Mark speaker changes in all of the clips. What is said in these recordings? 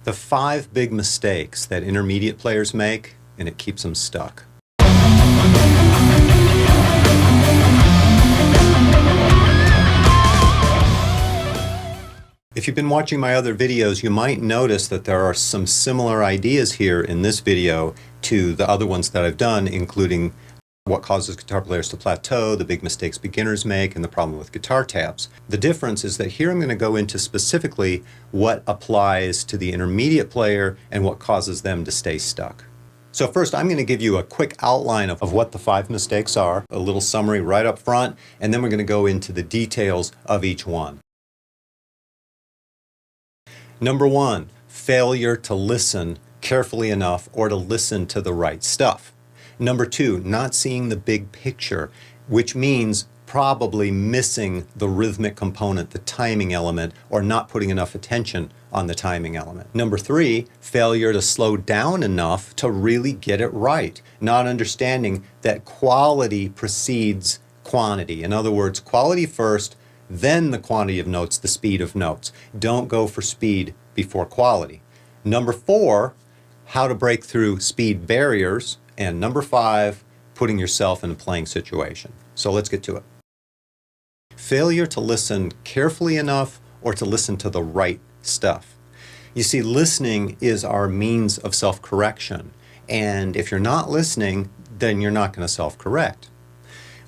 Speaker 1: The 5 big mistakes that intermediate players make, and it keeps them stuck. If you've been watching my other videos, you might notice that there are some similar ideas here in this video to the other ones that I've done, including what causes guitar players to plateau, the big mistakes beginners make, and the problem with guitar tabs. The difference is that here I'm going to go into specifically what applies to the intermediate player and what causes them to stay stuck. So first, I'm going to give you a quick outline of what the 5 mistakes are, a little summary right up front, and then we're going to go into the details of each one. Number 1, failure to listen carefully enough or to listen to the right stuff. Number 2, not seeing the big picture, which means probably missing the rhythmic component, the timing element, or not putting enough attention on the timing element. Number 3, failure to slow down enough to really get it right, not understanding that quality precedes quantity. In other words, quality first, then the quantity of notes, the speed of notes. Don't go for speed before quality. Number 4, how to break through speed barriers. And number 5, putting yourself in a playing situation. So let's get to it. Failure to listen carefully enough or to listen to the right stuff. You see, listening is our means of self-correction. And if you're not listening, then you're not going to self-correct.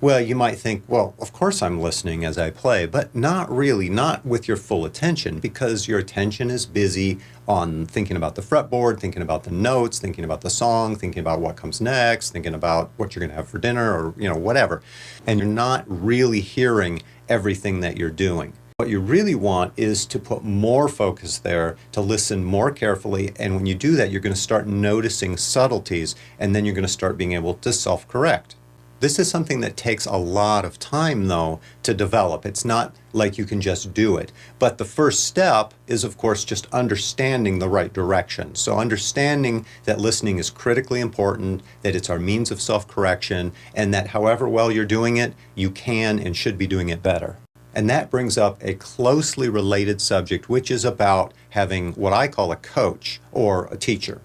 Speaker 1: Well, you might think, well, of course I'm listening as I play, but not really, not with your full attention, because your attention is busy on thinking about the fretboard, thinking about the notes, thinking about the song, thinking about what comes next, thinking about what you're going to have for dinner, or whatever. And you're not really hearing everything that you're doing. What you really want is to put more focus there, to listen more carefully, and when you do that, you're going to start noticing subtleties, and then you're going to start being able to self-correct. This is something that takes a lot of time, though, to develop. It's not like you can just do it. But the first step is, of course, just understanding the right direction. So understanding that listening is critically important, that it's our means of self-correction, and that however well you're doing it, you can and should be doing it better. And that brings up a closely related subject, which is about having what I call a coach or a teacher.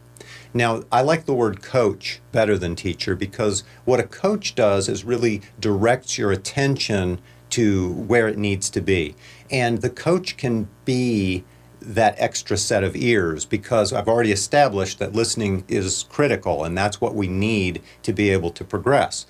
Speaker 1: Now, I like the word coach better than teacher because what a coach does is really directs your attention to where it needs to be. And the coach can be that extra set of ears because I've already established that listening is critical and that's what we need to be able to progress.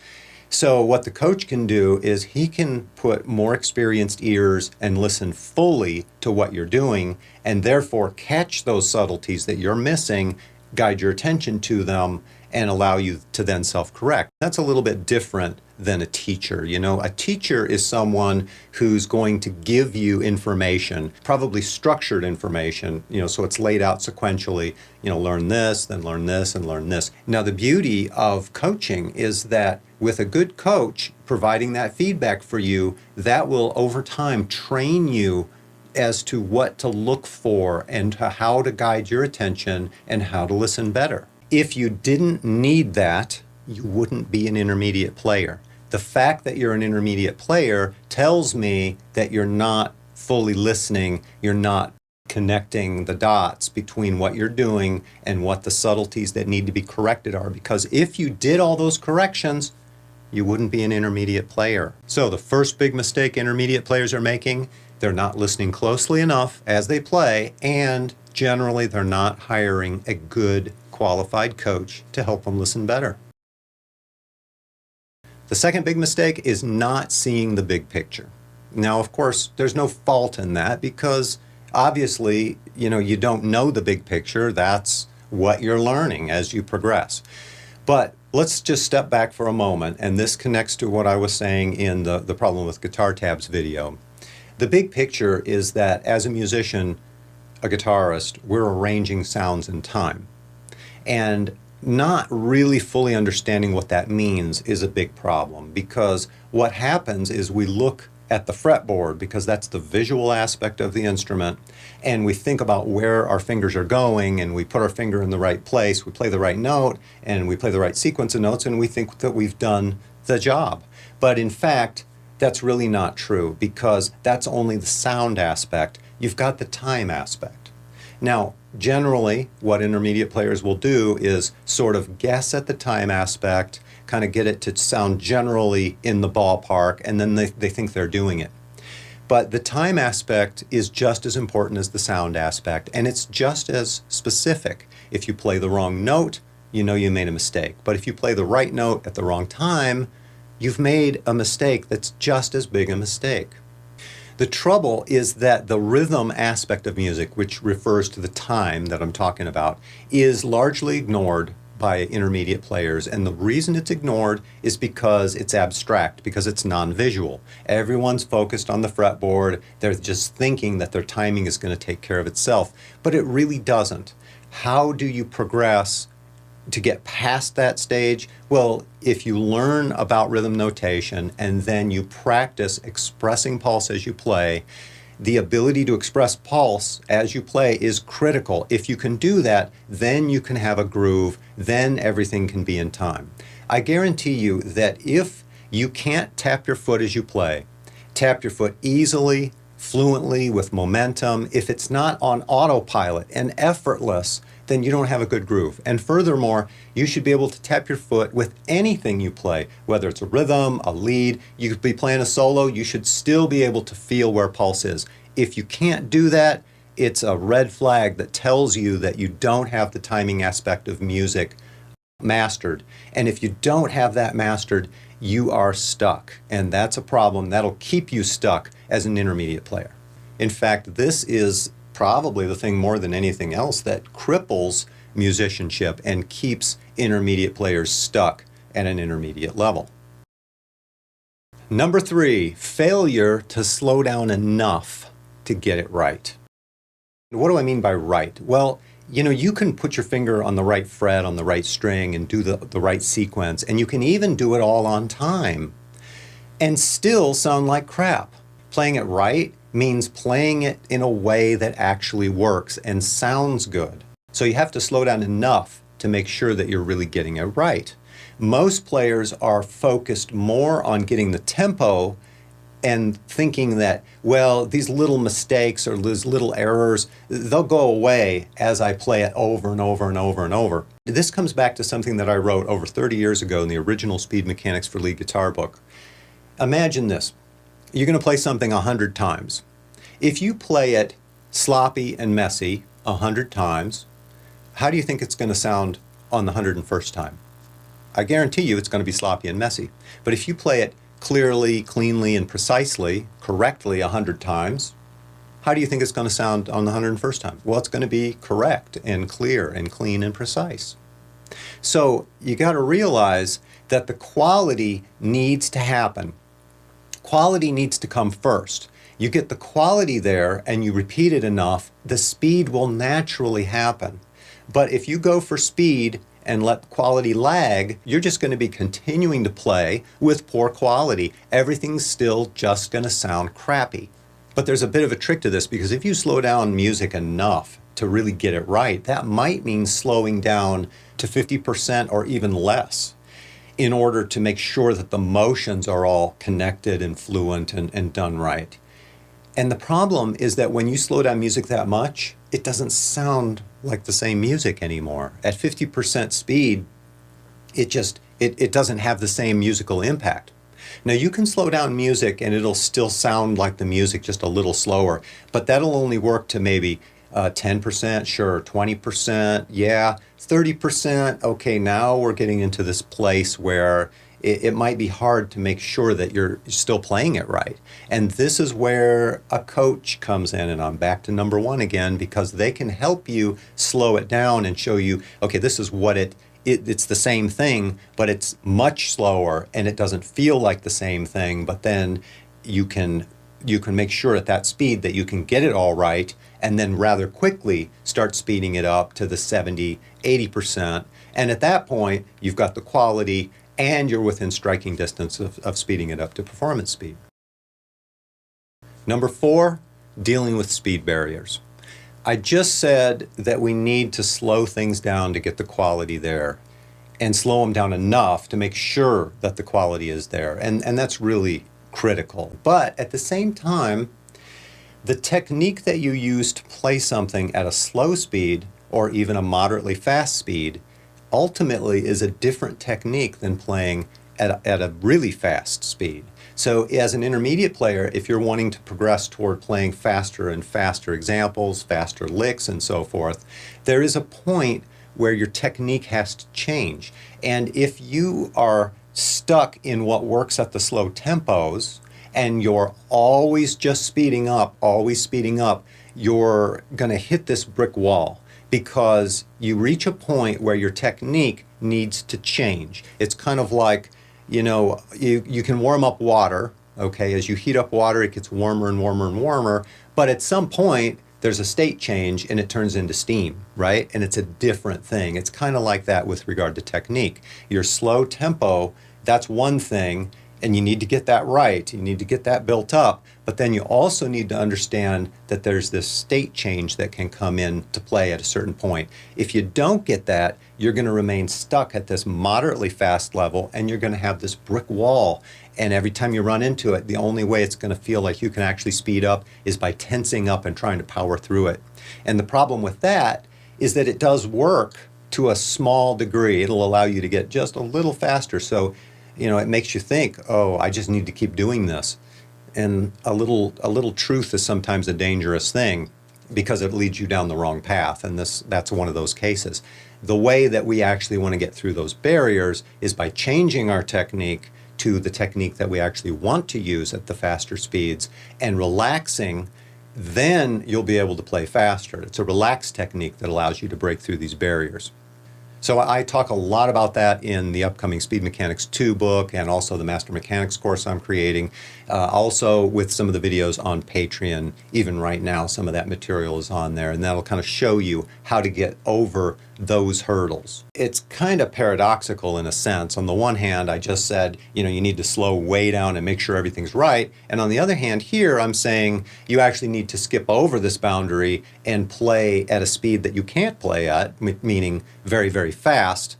Speaker 1: So what the coach can do is he can put more experienced ears and listen fully to what you're doing and therefore catch those subtleties that you're missing, guide your attention to them, and allow you to then self-correct. That's a little bit different than a teacher. A teacher is someone who's going to give you information, probably structured information, so it's laid out sequentially, learn this, then learn this, and learn this. Now, the beauty of coaching is that with a good coach providing that feedback for you, that will over time train you as to what to look for and to how to guide your attention and how to listen better. If you didn't need that, you wouldn't be an intermediate player. The fact that you're an intermediate player tells me that you're not fully listening, you're not connecting the dots between what you're doing and what the subtleties that need to be corrected are, because if you did all those corrections, you wouldn't be an intermediate player. So the first big mistake intermediate players are making, they're not listening closely enough as they play, and generally they're not hiring a good qualified coach to help them listen better. The second big mistake is not seeing the big picture. Now, of course, there's no fault in that because obviously, you don't know the big picture. That's what you're learning as you progress. But let's just step back for a moment, and this connects to what I was saying in the problem with guitar tabs video. The big picture is that as a musician, a guitarist, we're arranging sounds in time. And not really fully understanding what that means is a big problem because what happens is we look at the fretboard because that's the visual aspect of the instrument and we think about where our fingers are going and we put our finger in the right place, we play the right note and we play the right sequence of notes and we think that we've done the job. But in fact, that's really not true because that's only the sound aspect. You've got the time aspect. Now, Generally, what intermediate players will do is sort of guess at the time aspect, kind of get it to sound generally in the ballpark, and then they think they're doing it. But the time aspect is just as important as the sound aspect, and it's just as specific. If you play the wrong note, you know you made a mistake. But if you play the right note at the wrong time, you've made a mistake that's just as big a mistake. The trouble is that the rhythm aspect of music, which refers to the time that I'm talking about, is largely ignored by intermediate players. And the reason it's ignored is because it's abstract, because it's non-visual. Everyone's focused on the fretboard. They're just thinking that their timing is going to take care of itself, but it really doesn't. How do you progress to get past that stage? Well, if you learn about rhythm notation and then you practice expressing pulse as you play, the ability to express pulse as you play is critical. If you can do that, then you can have a groove, then everything can be in time. I guarantee you that if you can't tap your foot as you play, tap your foot easily, fluently, with momentum, if it's not on autopilot and effortless, then you don't have a good groove. And furthermore, you should be able to tap your foot with anything you play, whether it's a rhythm, a lead, you could be playing a solo, you should still be able to feel where pulse is. If you can't do that, it's a red flag that tells you that you don't have the timing aspect of music mastered. And if you don't have that mastered, you are stuck. And that's a problem. That'll keep you stuck as an intermediate player. In fact, this is probably the thing more than anything else that cripples musicianship and keeps intermediate players stuck at an intermediate level. Number 3, failure to slow down enough to get it right. What do I mean by right? Well, you can put your finger on the right fret, on the right string, and do the right sequence, and you can even do it all on time and still sound like crap. Playing it right means playing it in a way that actually works and sounds good. So you have to slow down enough to make sure that you're really getting it right. Most players are focused more on getting the tempo and thinking that, well, these little mistakes or these little errors, they'll go away as I play it over and over and over and over. This comes back to something that I wrote over 30 years ago in the original Speed Mechanics for Lead Guitar book. Imagine this. You're going to play something 100 times. If you play it sloppy and messy 100 times, how do you think it's going to sound on the 101st time? I guarantee you it's going to be sloppy and messy. But if you play it clearly, cleanly, and precisely, correctly 100 times, how do you think it's going to sound on the 101st time? Well, it's going to be correct and clear and clean and precise. So you got to realize that the quality needs to happen. Quality needs to come first. You get the quality there and you repeat it enough, the speed will naturally happen. But if you go for speed and let quality lag, you're just going to be continuing to play with poor quality. Everything's still just going to sound crappy. But there's a bit of a trick to this, because if you slow down music enough to really get it right, that might mean slowing down to 50% or even less, in order to make sure that the motions are all connected and fluent and done right. And the problem is that when you slow down music that much, it doesn't sound like the same music anymore. At 50% speed, it doesn't have the same musical impact. Now you can slow down music and it'll still sound like the music, just a little slower, but that'll only work to maybe 10%, sure, 20%, yeah, 30%, okay, now we're getting into this place where it might be hard to make sure that you're still playing it right. And this is where a coach comes in, and I'm back to number 1 again, because they can help you slow it down and show you, okay, this is what it's the same thing, but it's much slower and it doesn't feel like the same thing, but then you can make sure at that speed that you can get it all right, and then rather quickly start speeding it up to the 70, 80%. And at that point, you've got the quality and you're within striking distance of speeding it up to performance speed. Number 4, dealing with speed barriers. I just said that we need to slow things down to get the quality there, and slow them down enough to make sure that the quality is there. And that's really critical. But at the same time, The technique that you use to play something at a slow speed or even a moderately fast speed ultimately is a different technique than playing at a really fast speed. So as an intermediate player, if you're wanting to progress toward playing faster and faster examples, faster licks and so forth, there is a point where your technique has to change. And if you are stuck in what works at the slow tempos and you're always just speeding up, you're going to hit this brick wall because you reach a point where your technique needs to change. It's kind of like, you can warm up water, okay? As you heat up water, it gets warmer and warmer and warmer, but at some point, there's a state change and it turns into steam, right? And it's a different thing. It's kind of like that with regard to technique. Your slow tempo, that's one thing, and you need to get that right. You need to get that built up. But then you also need to understand that there's this state change that can come into play at a certain point. If you don't get that, you're going to remain stuck at this moderately fast level, and you're going to have this brick wall. And every time you run into it, the only way it's going to feel like you can actually speed up is by tensing up and trying to power through it. And the problem with that is that it does work to a small degree. It'll allow you to get just a little faster. So, it makes you think, oh, I just need to keep doing this. And a little truth is sometimes a dangerous thing because it leads you down the wrong path. And that's one of those cases. The way that we actually want to get through those barriers is by changing our technique to the technique that we actually want to use at the faster speeds and relaxing. Then you'll be able to play faster. It's a relaxed technique that allows you to break through these barriers. So I talk a lot about that in the upcoming Speed Mechanics 2 book and also the Master Mechanics course I'm creating. Also with some of the videos on Patreon, even right now, some of that material is on there, and that'll kind of show you how to get over those hurdles. It's kind of paradoxical in a sense. On the one hand, I just said, you need to slow way down and make sure everything's right. And on the other hand, here I'm saying you actually need to skip over this boundary and play at a speed that you can't play at, meaning very, very fast,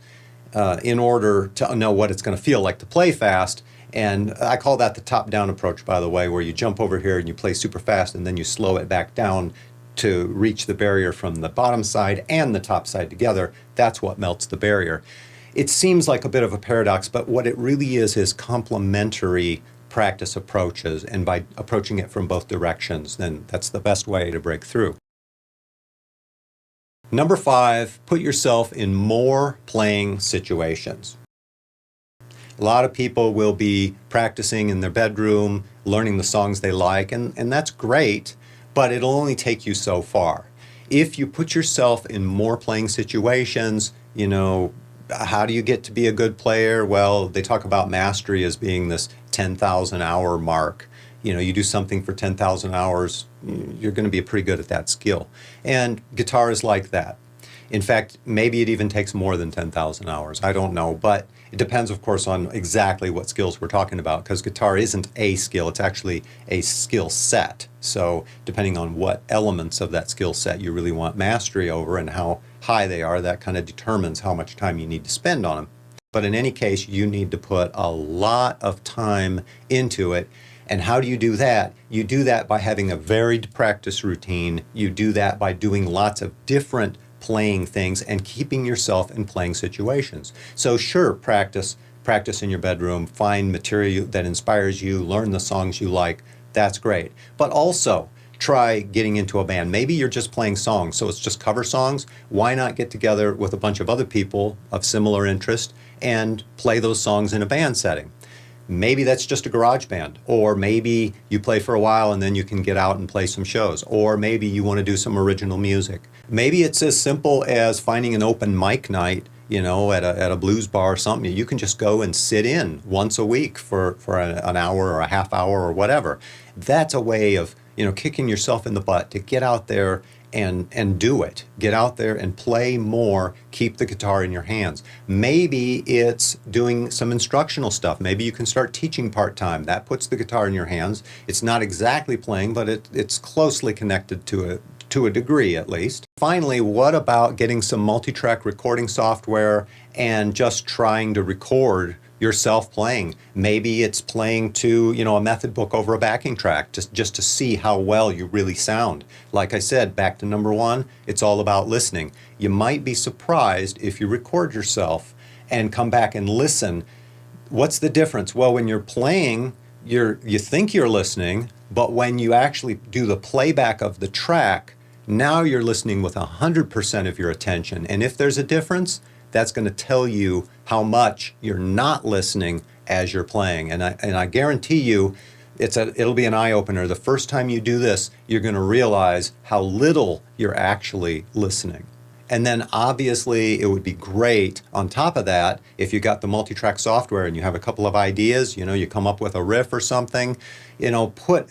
Speaker 1: in order to know what it's going to feel like to play fast. And I call that the top-down approach, by the way, where you jump over here and you play super fast and then you slow it back down to reach the barrier from the bottom side and the top side together. That's what melts the barrier. It seems like a bit of a paradox, but what it really is complementary practice approaches, and by approaching it from both directions, then that's the best way to break through. Number 5, put yourself in more playing situations. A lot of people will be practicing in their bedroom, learning the songs they like, and that's great, but it'll only take you so far. If you put yourself in more playing situations, how do you get to be a good player? Well, they talk about mastery as being this 10,000 hour mark. You do something for 10,000 hours, you're going to be pretty good at that skill. And guitar is like that. In fact, maybe it even takes more than 10,000 hours. I don't know, but it depends, of course, on exactly what skills we're talking about, because guitar isn't a skill, it's actually a skill set. So depending on what elements of that skill set you really want mastery over and how high they are, that kind of determines how much time you need to spend on them. But in any case, you need to put a lot of time into it. And how do you do that? You do that by having a varied practice routine. You do that by doing lots of different playing things and keeping yourself in playing situations. So sure, practice in your bedroom, find material that inspires you, learn the songs you like, that's great. But also try getting into a band. Maybe you're just playing songs, so it's just cover songs. Why not get together with a bunch of other people of similar interest and play those songs in a band setting? Maybe that's just a garage band, or maybe you play for a while and then you can get out and play some shows, or maybe you want to do some original music. Maybe it's as simple as finding an open mic night, at a blues bar or something. You can just go and sit in once a week for an hour or a half hour or whatever. That's a way of, kicking yourself in the butt to get out there and do it. Get out there and play more, keep the guitar in your hands. Maybe it's doing some instructional stuff. Maybe you can start teaching part-time. That puts the guitar in your hands. It's not exactly playing, but it's closely connected to a degree at least. Finally, what about getting some multi-track recording software and just trying to record yourself playing. Maybe it's playing to, a method book over a backing track, just to see how well you really sound. Like I said, back to number one, it's all about listening. You might be surprised if you record yourself and come back and listen. What's the difference? Well, when you're playing, you think you're listening, but when you actually do the playback of the track, now you're listening with 100% of your attention. And if there's a difference, that's going to tell you how much you're not listening as you're playing. And I guarantee you, it'll be an eye-opener. The first time you do this, you're going to realize how little you're actually listening. And then obviously it would be great on top of that if you got the multi-track software and you have a couple of ideas, you come up with a riff or something, put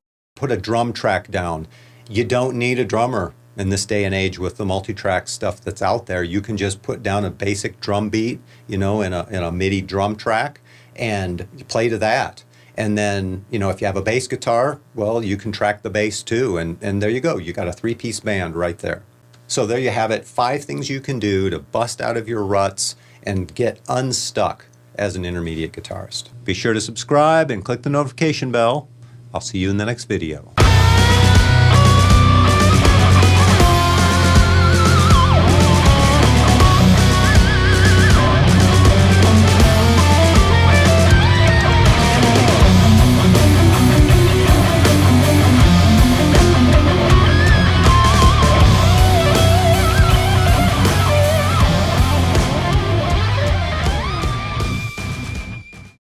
Speaker 1: a drum track down. You don't need a drummer in this day and age with the multi-track stuff that's out there. You can just put down a basic drum beat, in a MIDI drum track and play to that. And then, if you have a bass guitar, well, you can track the bass too. And there you go. You got a three-piece band right there. So there you have it. 5 things you can do to bust out of your ruts and get unstuck as an intermediate guitarist. Be sure to subscribe and click the notification bell. I'll see you in the next video.